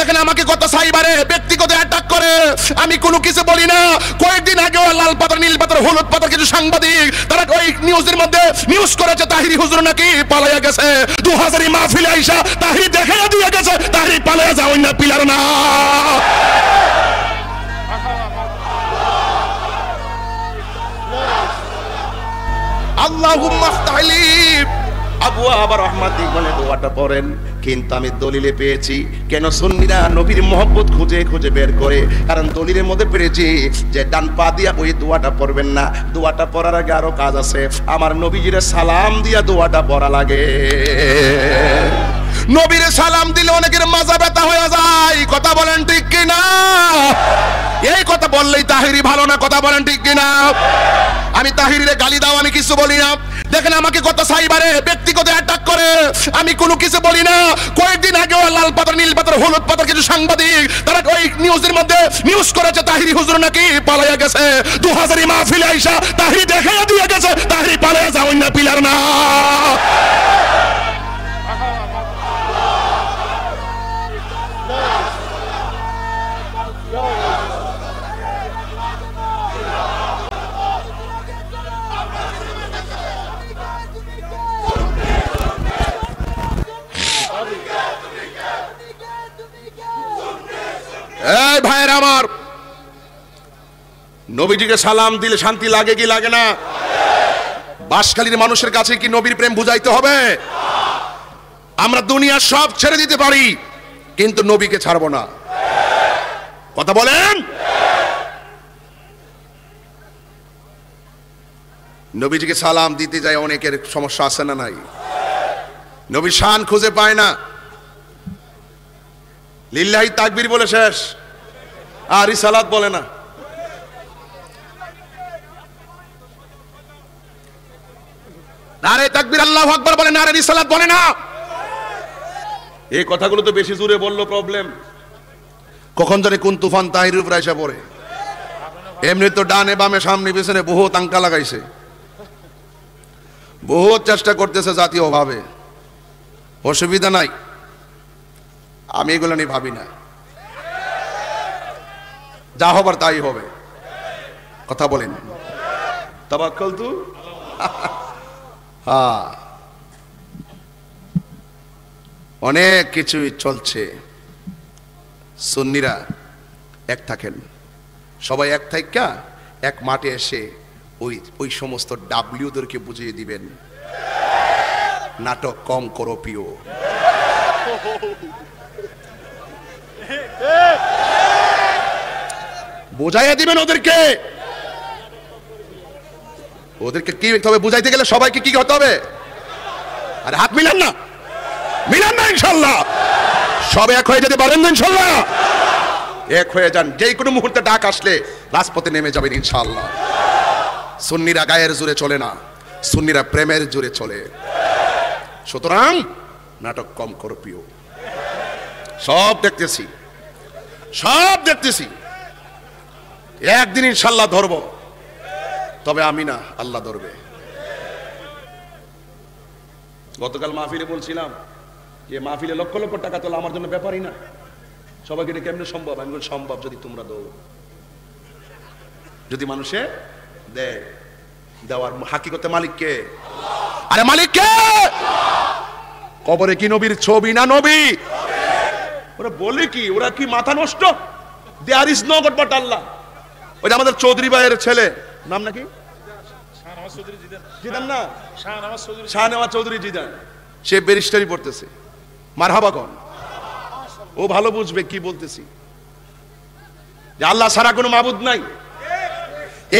দেখেন আমাকে কত সাইবারে ব্যক্তিগত অ্যাটাক করে, আমি কোনো কিছু বলি না। কয়েকদিন আগে লাল পাথর, নীল পাথর, হলুদ পাথর কিছু সাংবাদিক তারা ওই নিউজের মধ্যে নিউজ করেছে তাহিরি হুজুর নাকি পালাইয়া গেছে। 2000 মাহফিলে আইসা তাহিরি দেখাইয়া দিয়ে গেছে তাহিরি পালাইয়া যাও না, পিলার না। আল্লাহুম্মা ফতাহলি আবওয়াবা রাহমাতিক বলে দোয়াটা পড়েন। কিন্তু আমি দলিলে পেয়েছি কেন সুন্নিরা নবীর মহব্বত খুঁজে খুঁজে বের করে, কারণ দলিলের মধ্যে পেয়েছি যে ডান পা দিয়া ওই দোয়াটা পড়বেন না, দোয়াটা পড়ার আগে আরো কাজ আছে। আমার নবীজিরে সালাম দিয়া দোয়াটা পড়া লাগে। নবীরে সালাম দিলে অনেকের মাজা ব্যথা হয়ে যায়, কথা বলেন ঠিক কিনা? এই কথা বললেই তাহিরি ভালো না, কথা বলেন ঠিক কিনা? আমি তাহিরিরে গালি দাও, আমি কিছু বলি না। দেখেন আমাকে কত সাইবারে ব্যক্তিগত অ্যাটাক করে, আমি কোনো কিছু বলি না। কয়েকদিন আগে লাল পাথর, নীল পাথর, হলুদ পাথর কিছু সাংবাদিক তারা ওই নিউজের মধ্যে নিউজ করেছে তাহিরি হুজুর নাকি পালাইয়া গেছে। 2000 মাহফিলে আইসা তাহিরি দেখাইয়া দিয়ে গেছে তাহিরি পালাইয়া যাও না, পিলার না। এই ভাইয়ের আমার, নবীজিকে সালাম দিলে শান্তি লাগে কি লাগে না? বাঁশখালীর মানুষের কাছে কি নবীর প্রেম বুঝাইতে হবে? আমরা দুনিয়া সব ছেড়ে দিতে পারি কিন্তু নবীকে ছাড়বো না, কথা বলেন। নবীজিকে সালাম দিতে যায় অনেকের সমস্যা আছে না নাই? নবীর শান খুঁজে পায় না, লিল্লাহি তাকবীর বলে শেষ, আর রিসালাত বলে না। নারে তাকবীর আল্লাহু আকবার বলে, নারে রিসালাত বলে না। এই কথাগুলো তো বেশি জোরে বললো প্রবলেম। কখন জানি কোন তুফান তাহিরের উপর এসে পড়ে। এমনি তো ডানে বামে সামনে পিছনে বহু তাঙ্কা লাগাইছে, বহুত চেষ্টা করতেছে জাতীয় ভাবে, অসুবিধা নাই, আমি এগুলো নিয়ে ভাবি না, যা হবার তাই হবে, কথা বলেন। তাওয়াক্কালতু হ্যাঁ, অনেক কিছুই চলছে। সুন্নিরা এক থাকেন, সবাই এক থাইকা এক মাঠে এসে ওই সমস্ত ডাব্লিউদেরকে বুঝিয়ে দিবেন নাটক কম করো প্রিয়। বোঝাইয়া দিবেন ওদেরকে। কি হবে বুঝাইতে গেলে সবাইকে কি হতে হবে? আরে হাত মিলান না, মিলান না, ইনশাল্লাহ সব এক হয়ে যেতে পারেন না, ইনশাল্লাহ এক হয়ে যান। যে কোনো মুহূর্তে ডাক আসলে রাজপথে নেমে যাবেন ইনশাল্লাহ। সুন্নিরা গায়ের জোরে চলে না, সুন্নিরা প্রেমের জোরে চলে। সুতরাং নাটক কম করো প্রিয়। সব দেখতেছি, সব দেখতেছি, একদিন ইনশাল্লাহ ধরবো, তবে আমি না, আল্লাহ ধরবে। গতকাল মাহফিলে বলছিলাম যে মাহফিলে লক্ষ লক্ষ টাকা তোলা আমার জন্য ব্যাপারই না, সবাইকে এটা কেমনে সম্ভব? আমি বলি সম্ভব যদি তোমরা দাও, যদি মানুষে দেয়। দেওয়ার হাকিকতে মালিককে, আরে মালিককে। কবরে কি নবীর ছবি না নবী? ওরা বলে কি, ওরা কি মাথা নষ্ট? There is no God but Allah. ওই যে আমাদের চৌধুরী ভাইয়ের ছেলে, নাম নাকি জিদান, না শাহনওয়াজ চৌধুরী জিদান, সে ব্যারিস্টারি পড়তেছে। মারহাবা কন, ও ভালো বুঝবে কি বলতেছি, যে আল্লাহ ছাড়া কোনো মাবুদ নাই।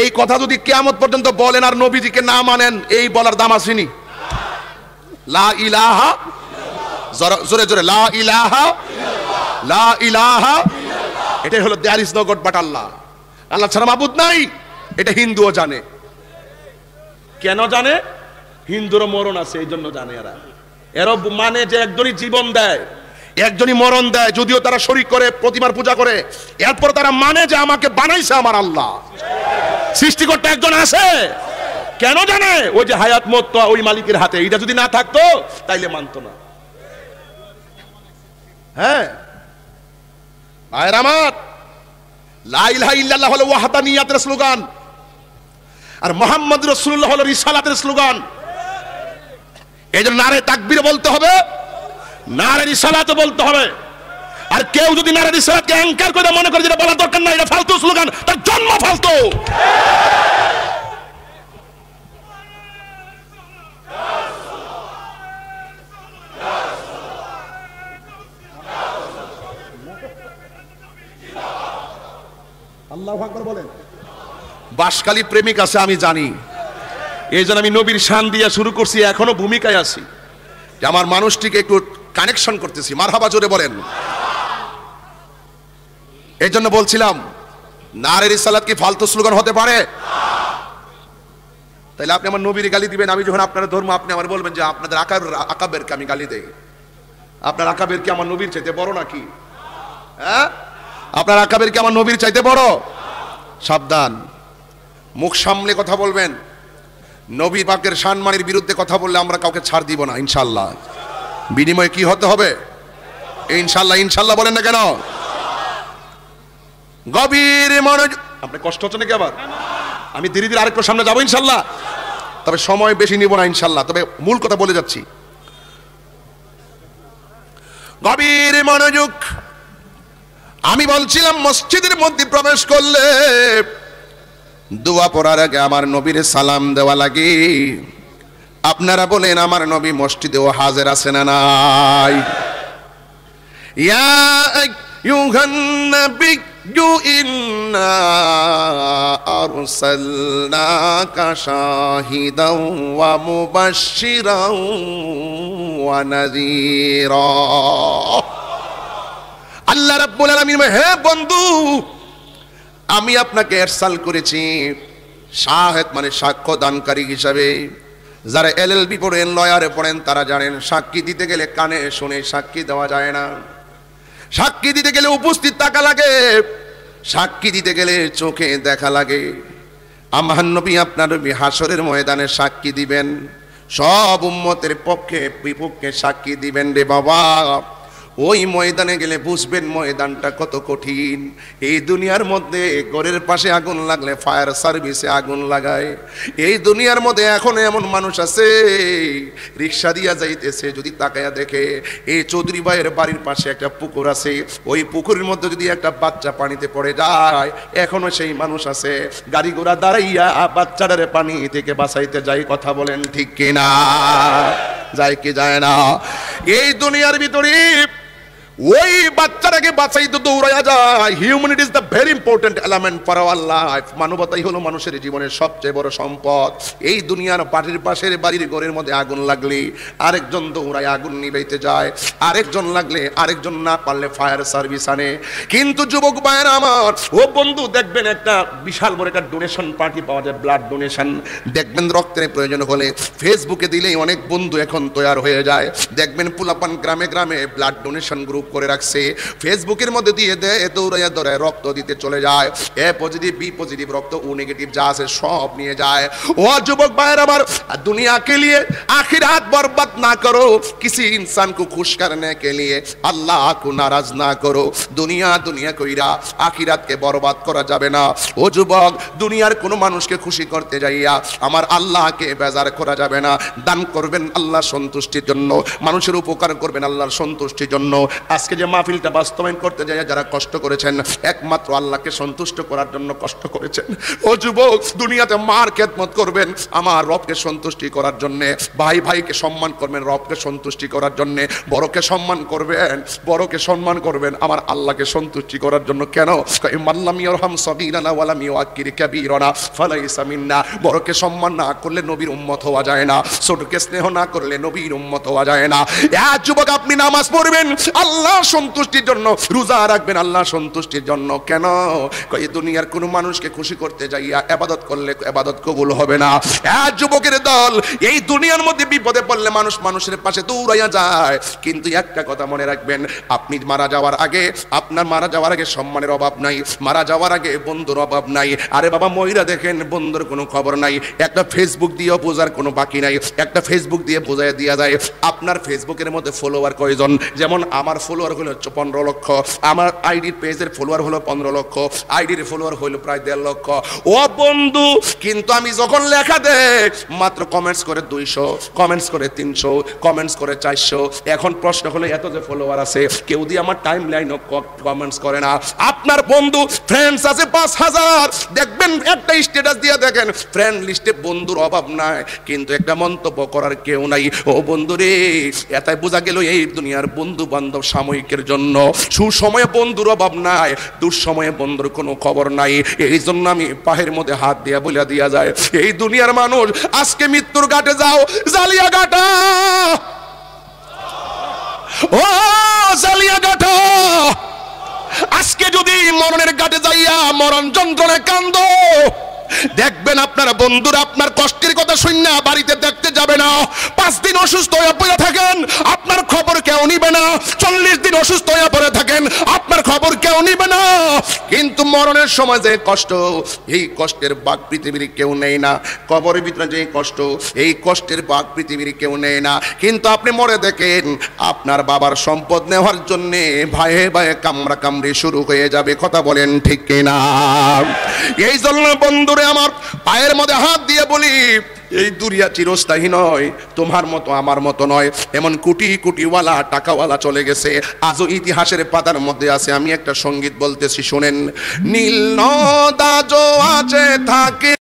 এই কথা যদি কিয়ামত পর্যন্ত বলেন আর নবীজিকে না মানেন, এই বলার দাম আসেনি। লা ইলাহা, জোরে জোরে লা ইলাহা, লা ইলাহা, এটাই হলো there is no God but Allah. Allah ছাড়া মাবুদ নাই, এটা হিন্দুও জানে। কেন জানে? হিন্দুরও মরণ আছে, এই জন্য জানে। এরা মানে যে একজনই জীবন দেয়, একজনই মরণ দেয়, যদিও তারা শরীক করে, প্রতিমার পূজা করে, এরপর তারা মানে যে আমাকে বানাইছে আমার আল্লাহ, সৃষ্টিকর্তা একজন আছে। কেন জানে? ওই যে হায়াত মত তো ওই মালিকের হাতে, এটা যদি না থাকতো তাইলে মানতো না। হ্যাঁ, আয়ের আমার, লা ইলাহা ইল্লাল্লাহ হলো ওয়াহদানিয়াতের স্লোগান, আর মুহাম্মদ রাসূলুল্লাহ হলো রিসালাতের স্লোগান। এইজন্য নারে তাকবীর বলতে হবে, নারে রিসালাত বলতে হবে। আর কেউ যদি নারে রিসালাতকে অ্যাঙ্কার করে মনে করে যেটা বলা দরকার না, এটা ফালতু স্লোগান, তার জন্ম ফালতু। আল্লাহু আকবার বলেন। বাসকালী প্রেমিক আছে আমি জানি, এই জন্য আমি নবীর শান দিয়ে শুরু করছি, এখনো ভূমিকায় আছি যে আমার মানুষটিকে একটু কানেকশন করতেছি। মারহাবা জোরে বলেন। এই জন্য বলছিলাম নারে রিসালাত কি ফালতু স্লোগান হতে পারে? তাহলে আপনি আমার নবীর গালি দিবেন, আমি যখন আপনার ধর্ম আপনি আমার বলবেন যে আপনাদের আকাবেরকে আমি গালি দেই। আপনার আকাবের কি আমার নবীর চাইতে বড় নাকি? হ্যাঁ, আপনার আকাবের কি আমার নবীর চাইতে বড়? সাবধান, মুখ সামলে কথা বলবেন। নবী পাকের সম্মানের বিরুদ্ধে কথা বললে আমরা কাউকে ছাড় দিব না ইনশাআল্লাহ। বিনিময়ে কি হতে হবে? ইনশাআল্লাহ। ইনশাআল্লাহ বলেন না কেন? গভীর মনোযোগ। আপনি কষ্ট হচ্ছে নাকি আবার? আমি ধীরে ধীরে আরেকটু সামনে যাবো ইনশাআল্লাহ, তবে সময় বেশি নিব না ইনশাআল্লাহ। তবে মূল কথা বলে যাচ্ছি, গভীর মনোযোগ। আমি বলছিলাম মসজিদের মধ্যে প্রবেশ করলে দোয়া পড়ার আগে আমার নবীর সালাম দেওয়া লাগে। আপনারা বলেন আমার নবী মসজিদেও হাজির আছে না নাই? ইয়া আইয়ুহান নাবিয়্যু ইন্না আরসালনাকা শাহিদাও ওয়া মুবাশশিরাও ওয়া নাযীরা। আল্লাহ রাব্বুল আলামিন, হে বন্ধু, আমি আপনাকে ইরসাল করেছি শাহেদ মানে সাক্ষ্য দানকারী হিসাবে। যারা এলএলবি পড়েন, লয়ারে পড়েন, তারা জানেন সাক্ষী দিতে গেলে কানে শুনে সাক্ষী দেওয়া যায় না। সাক্ষী দিতে গেলে উপস্থিত থাকা লাগে, সাক্ষী দিতে গেলে চোখে দেখা লাগে। আমার নবী আপনার নবী হাসরের ময়দানে সাক্ষী দিবেন, সব উম্মতের পক্ষে বিপক্ষে সাক্ষী দিবেন রে বাবা। ওই ময়দানে গেলে বুঝবেন ময়দানটা কত কঠিন। এই দুনিয়ার মধ্যে ঘরের পাশে আগুন লাগলে ফায়ার সার্ভিসে আগুন লাগায়। এই দুনিয়ার মধ্যে এখন এমন মানুষ আছে রিক্সা দিয়া যাইতেছে, যদি তাকায়া দেখে এই চৌধুরী ভাইয়ের বাড়ির পাশে একটা পুকুর আছে, ওই পুকুরের মধ্যে যদি একটা বাচ্চা পানিতে পড়ে যায়, এখনো সেই মানুষ আছে গাড়ি ঘোড়া দাঁড়াইয়া বাচ্চাটারে পানি থেকে বাঁচাইতে যায়। কথা বলেন ঠিক কিনা? যায় কি যায় না? এই দুনিয়ার ভিতরে ওই বাচ্চাটাকে বাঁচাইতে দৌড়ায়া যায়। Humanity is the very important element for our life. মানবতাই হলো মানুষের জীবনের সবচেয়ে বড় সম্পদ। এই দুনিয়ার বাড়ির পাশের বাড়ির ঘরের মধ্যে আগুন লাগলে আরেকজন দৌড়ায় আগুন নিভাইতে যায়, আরেকজন লাগলে আরেকজন না পারলে ফায়ার সার্ভিস আনে। কিন্তু যুবক ভাইয়েরা আমার, ও বন্ধু, দেখবেন একটা বিশাল বড় একটা ডোনেশন পার্টি পাওয়া যায়, ব্লাড ডোনেশন। দেখবেন রক্তের প্রয়োজন হলে ফেসবুকে দিলেই অনেক বন্ধু এখন তৈরি হয়ে যায়। দেখবেন পোলাপান গ্রামে গ্রামে ব্লাড ডোনেশন গ্রুপ করে রাখছে, ফেসবুকের মধ্যে দিয়ে দেয়, দৌড়াইয়া দৌড়ায় রক্ত দিতে চলে যায়। এ পজিটিভ, বি পজিটিভ রক্ত, ও নেগেটিভ যা আছে সব নিয়ে যায়। ও যুবক ভাইয়ের আমার, दुनिया के लिए आखिरात बर्बाद ना करो, किसी इंसान को खुश करने के लिए अल्लाह को नाराज ना करो। दुनिया दुनिया কইরা আখিরাতকে বরবাদ করা যাবে না। ও যুবক, দুনিয়ার কোনো মানুষকে খুশি করতে যাইয়া আমার আল্লাহকে বেজার করা যাবে না। দান করবেন আল্লাহর সন্তুষ্টির জন্য, মানুষের উপকার করবেন আল্লাহর সন্তুষ্টির জন্য। আজকে যে মাহফিলটা বাস্তবায়ন করতে যাইয়া যারা কষ্ট করেছেন, একমাত্র আল্লাহকে সন্তুষ্ট করার জন্য কষ্ট করেছেন। ও যুবক, দুনিয়াতে মার খেদমত করবেন আমার রবকে সন্তুষ্টি করার জন্য, ভাই ভাইকে সম্মান করবেন রবকে সন্তুষ্টি করার জন্য, বড়কে সম্মান করবেন, বড়কে সম্মান করবেন আমার আল্লাহকে সন্তুষ্টি করার জন্য। কেন? মাল্লাম ইয়ারহাম সাগীরানা ওয়া লাম ইউআক্কির কাবীরানা ফালাইসা মিন্না। বড়কে সম্মান না করলে নবীর উম্মত হওয়া যায় না, ছোটকে স্নেহ না করলে নবীর উম্মত হওয়া যায় না। এক যুবক, আপনি নামাজ পড়বেন আল্লাহ সন্তুষ্টির জন্য, রোজা রাখবেন আল্লাহ সন্তুষ্টির জন্য। কেন? এই দুনিয়ার কোনো মানুষকে খুশি করতে যাইয়া ইবাদত করলে ইবাদত কবুল হবে না। এক যুবকের দল এই দুনিয়ার মধ্যে বিপদে পড়লে মানুষ মানুষের পাশে দৌড়াইয়া যায়, কিন্তু একটা কথা মনে রাখবেন, আপনি মারা যাওয়ার আগে, আপনার মারা যাওয়ার আগে সম্মানের অভাব নাই, মারা যাওয়ার আগে বন্ধুর অভাব নাই। আরে বাবা, মহিলা দেখেন বন্ধুর কোনো খবর নাই, একটা ফেসবুক দিয়েও বোঝার কোনো বাকি নাই, একটা ফেসবুক দিয়ে বোঝাই দেওয়া যায় আপনার ফেসবুকের মধ্যে ফলোয়ার কয়জন। যেমন আমার ফলোয়ার হলো 15 লক্ষ, আমার আইডির পেজের ফলোয়ার হলো 15 লক্ষ, আইডির ফলোয়ার হলো প্রায় 1.5 লক্ষ। ও বন্ধু, কিন্তু আমি যখন লেখা দেই মাত্র কমেন্টস করে 200, কমেন্টস করে 300, কমেন্টস করে 400। এখন প্রশ্ন হলো এত যে ফলোয়ার আছে, কেউ দিয়ে আমার টাইম লাইনও কমেন্টস করে না। আপনার বন্ধু ফ্রেন্ডস আছে 5000, দেখবেন একটা স্ট্যাটাস দিয়ে দেখেন ফ্রেন্ড লিস্টে বন্ধুর অভাব নাই, কিন্তু একটা মন্তব্য করার কেউ নাই। ও বন্ধুরে, এটাই বোঝা গেল এই দুনিয়ার বন্ধু বান্ধব সাময়িকের জন্য। সুসময়ে বন্ধুর অভাব নাই, দুঃসময়ে বন্ধুর কোনো খবর নাই। এই জন্য আমি পায়ের মধ্যে হাত দিয়া বলে দিয়া যায়, এই দুনিয়ার মানুষ আজকে মৃত্যুর ঘাটে যাও, জালিয়া ঘাটা, ও জালিয়া ঘাটা। আজকে যদি মরণের ঘাটে যাইয়া মরণ যন্ত্রণায় কান্দো, দেখবেন আপনার বন্ধুরা আপনার কষ্টের কথা শুননা বাড়িতে দেখতে যাবে না। 5 দিন অসুস্থ হয়ে পড়ে থাকেন, আপনার খবর কেউ নিবে না। 40 দিন অসুস্থ হয়ে পড়ে থাকেন, আপনার খবর কেউ নিবে না। কিন্তু মরণের সময় যে কষ্ট, এই কষ্টের ভাগ পৃথিবীর কেউ নেয় না। কবরের ভিতরে যে কষ্ট, এই কষ্টের ভাগ পৃথিবীর কেউ নেয় না। কিন্তু আপনি মরে দেখেন, আপনার বাবার সম্পদ নেওয়ার জন্যে ভাইয়ে ভাইয়ে কামড়া কামড়ি শুরু হয়ে যাবে। কথা বলেন ঠিক কিনা? এই জন্য বন্ধুরে আমার পায়ের মধ্যে হাত দিয়ে বলি, এই দুনিয়া চিরস্থায়ী নয়, তোমার মতো আমার মতো নয়। এমন কোটি কোটিওয়ালা টাকাওয়ালা চলে গেছে, আজও ইতিহাসের পাতার মধ্যে আছে। আমি একটা সঙ্গীত বলতেছি, শোনেন। নীল নদ আজও আছে থাকে